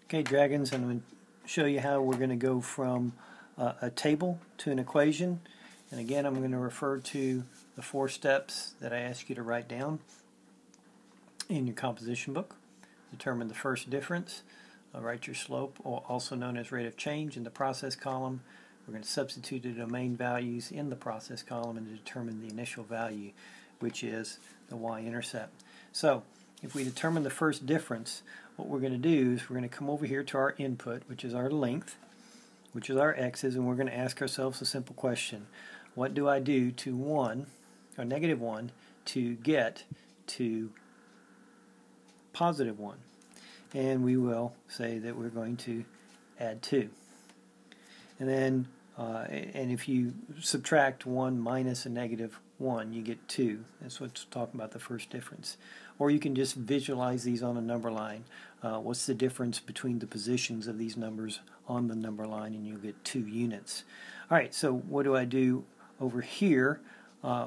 Okay, Dragons, I'm going to show you how we're going to go from a table to an equation. And again, I'm going to refer to the 4 steps that I ask you to write down in your composition book. Determine the first difference. Write your slope, also known as rate of change, in the process column. We're going to substitute the domain values in the process column and determine the initial value, which is the y-intercept. So, if we determine the first difference, what we're going to do is we're going to come over here to our input, which is our length, which is our x's, and we're going to ask ourselves a simple question. What do I do to 1, or negative 1, to get to positive 1? And we will say that we're going to add 2. And then, and if you subtract 1 minus a negative 1, you get 2. That's what's talking about the first difference. Or you can just visualize these on a number line. What's the difference between the positions of these numbers on the number line, and you'll get 2 units. Alright, so what do I do over here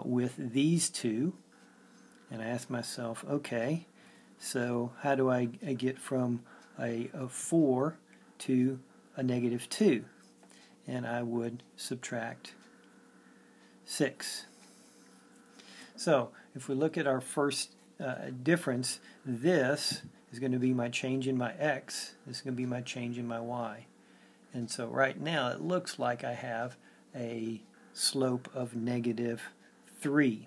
with these two? And I ask myself, okay, so how do I get from a 4 to a negative 2? And I would subtract 6. So if we look at our first difference, this is going to be my change in my x, this is going to be my change in my y. And so right now it looks like I have a slope of negative 3.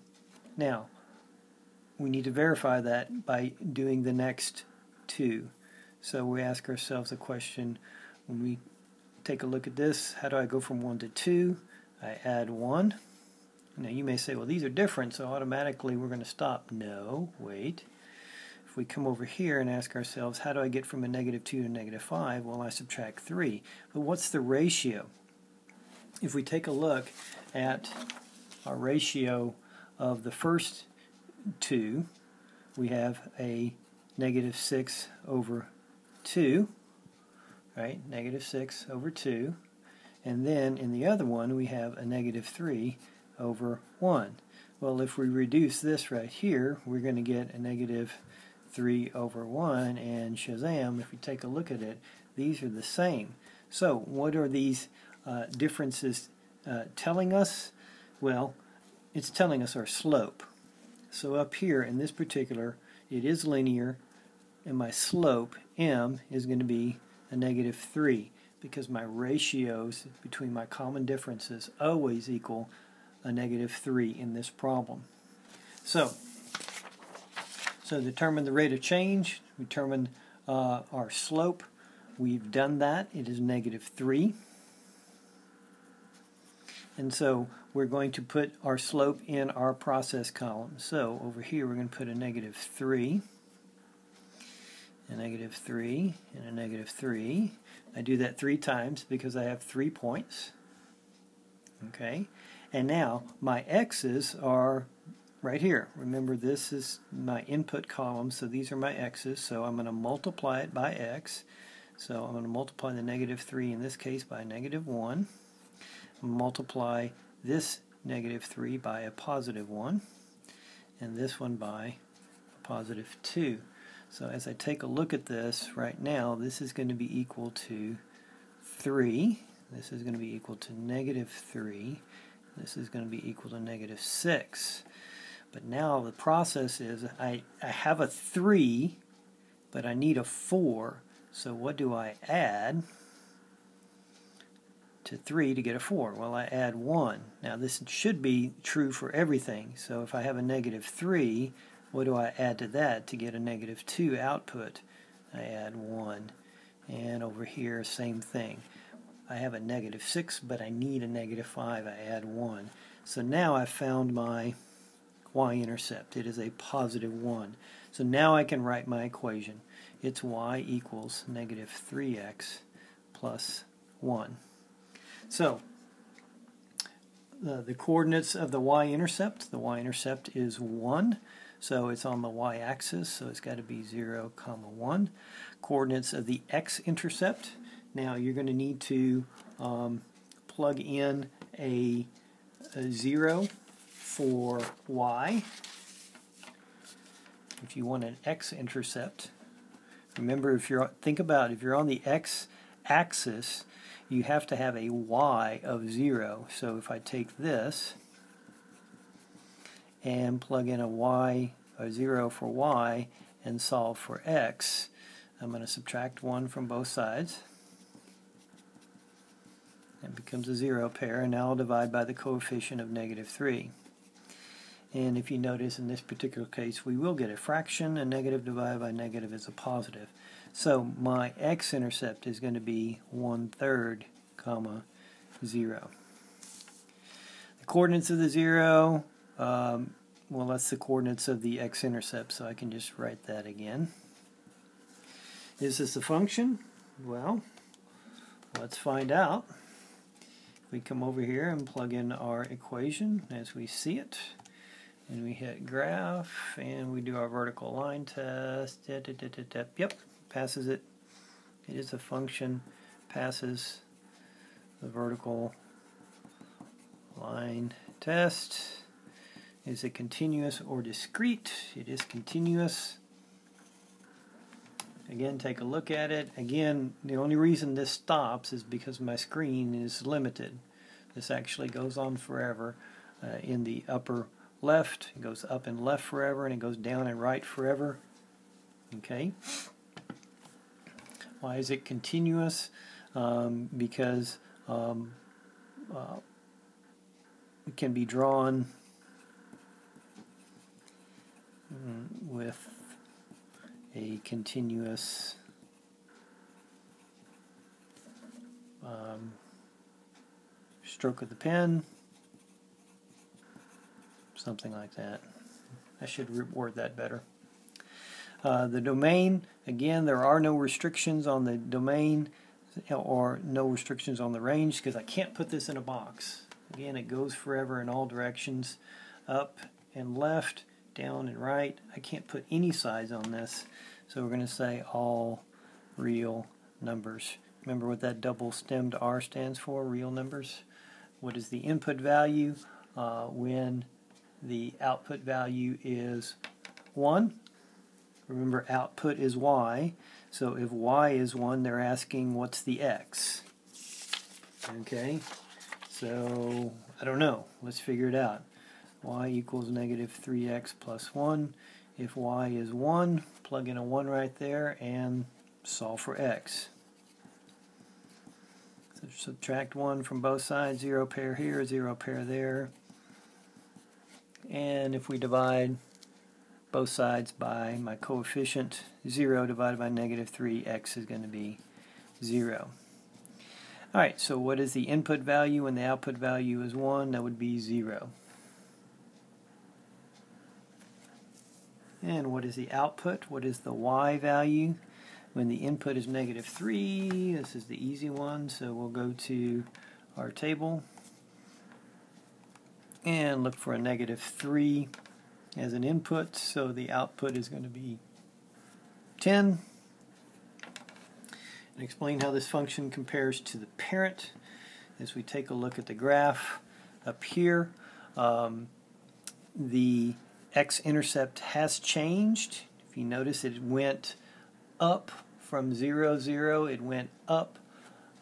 Now, we need to verify that by doing the next 2. So we ask ourselves a question, when we take a look at this, how do I go from 1 to 2? I add 1. Now you may say, well, these are different, so automatically we're going to stop. No, wait. If we come over here and ask ourselves, how do I get from a negative 2 to a negative 5? Well, I subtract 3. But what's the ratio? If we take a look at our ratio of the first 2, we have a negative 6 over 2, right? Negative 6 over 2. And then in the other one, we have a negative 3 over 1. Well, if we reduce this right here, we're going to get a negative 3 over 1, and shazam, if we take a look at it, these are the same. So what are these differences telling us? Well, it's telling us our slope. So up here in this particular, it is linear, and my slope, m, is going to be a negative 3, because my ratios between my common differences always equal a negative 3 in this problem. So determine the rate of change, determine our slope. We've done that. It is negative 3. And so we're going to put our slope in our process column. So over here we're going to put a negative 3, a negative 3, and a negative 3. I do that 3 times because I have 3 points. Okay, and now my x's are right here. Remember, this is my input column, so these are my x's, so I'm going to multiply it by x. So I'm going to multiply the negative 3 in this case by negative 1. Multiply this negative 3 by a positive 1, and this one by a positive 2. So as I take a look at this right now, this is going to be equal to 3. This is going to be equal to negative 3. This is going to be equal to negative 6. But now the process is I have a 3, but I need a 4. So what do I add to 3 to get a 4? Well, I add 1. Now this should be true for everything. So if I have a negative 3, what do I add to that to get a negative 2 output? I add 1. And over here, same thing. I have a negative 6, but I need a negative 5. I add 1. So now I've found my y-intercept. It is a positive 1. So now I can write my equation. It's y equals negative 3x plus 1. So the coordinates of the y-intercept is 1. So it's on the y-axis, so it's got to be 0, 1. Coordinates of the x-intercept, now you're going to need to plug in a 0 for y. If you want an x-intercept, Remember, think about if you're on the x-axis, you have to have a y of 0. So if I take this and plug in a y, or 0 for y, and solve for x, I'm going to subtract 1 from both sides. It becomes a 0 pair, and now I'll divide by the coefficient of -3. And if you notice, in this particular case, we will get a fraction. A negative divided by negative is a positive. So my x-intercept is going to be 1/3, comma, 0. The coordinates of the 0, well, that's the coordinates of the x-intercept, so I can just write that again. Is this a function? Well, let's find out. We come over here and plug in our equation as we see it. And we hit graph, and we do our vertical line test. Yep, passes it. It is a function, passes the vertical line test. Is it continuous or discrete? It is continuous. Again, take a look at it. Again, the only reason this stops is because my screen is limited. This actually goes on forever in the upper left. It goes up and left forever, and it goes down and right forever. Okay. Why is it continuous? Because it can be drawn with a continuous stroke of the pen. Something like that. I should word that better. The domain, again, there are no restrictions on the domain or no restrictions on the range because I can't put this in a box. Again, it goes forever in all directions, up and left, down and right. I can't put any size on this, so we're going to say all real numbers. Remember what that double-stemmed R stands for, real numbers. What is the input value when the output value is 1? Remember, output is y, so if y is 1, they're asking what's the x. Okay, so I don't know. Let's figure it out. Y equals -3x plus 1. If y is 1, plug in a 1 right there and solve for x. So subtract 1 from both sides, 0 pair here, 0 pair there. And if we divide both sides by my coefficient, 0 divided by -3, x is going to be 0. Alright, so what is the input value when the output value is 1? That would be 0. And what is the output? What is the y value? When the input is -3, this is the easy one, so we'll go to our table and look for a -3 as an input, so the output is going to be 10. And explain how this function compares to the parent. As we take a look at the graph up here, the x-intercept has changed. If you notice, it went up from 0, 0. It went up,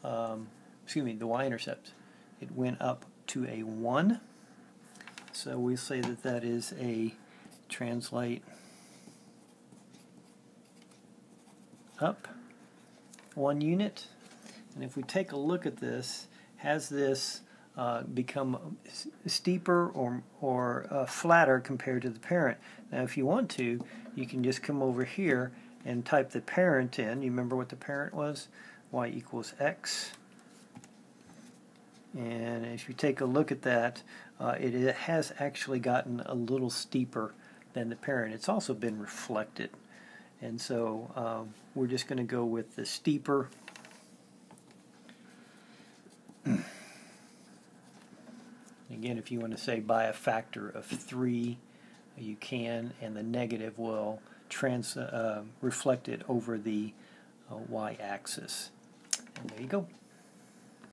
the y-intercept. It went up to a 1. So we say that that is a translate up 1 unit. And if we take a look at this, has this become steeper or flatter compared to the parent? Now if you want to, you can just come over here and type the parent in. You remember what the parent was? Y equals x. And if you take a look at that, it has actually gotten a little steeper than the parent. It's also been reflected. And so we're just going to go with the steeper. Again, if you want to say by a factor of 3, you can, and the negative will reflect it over the y-axis. And there you go.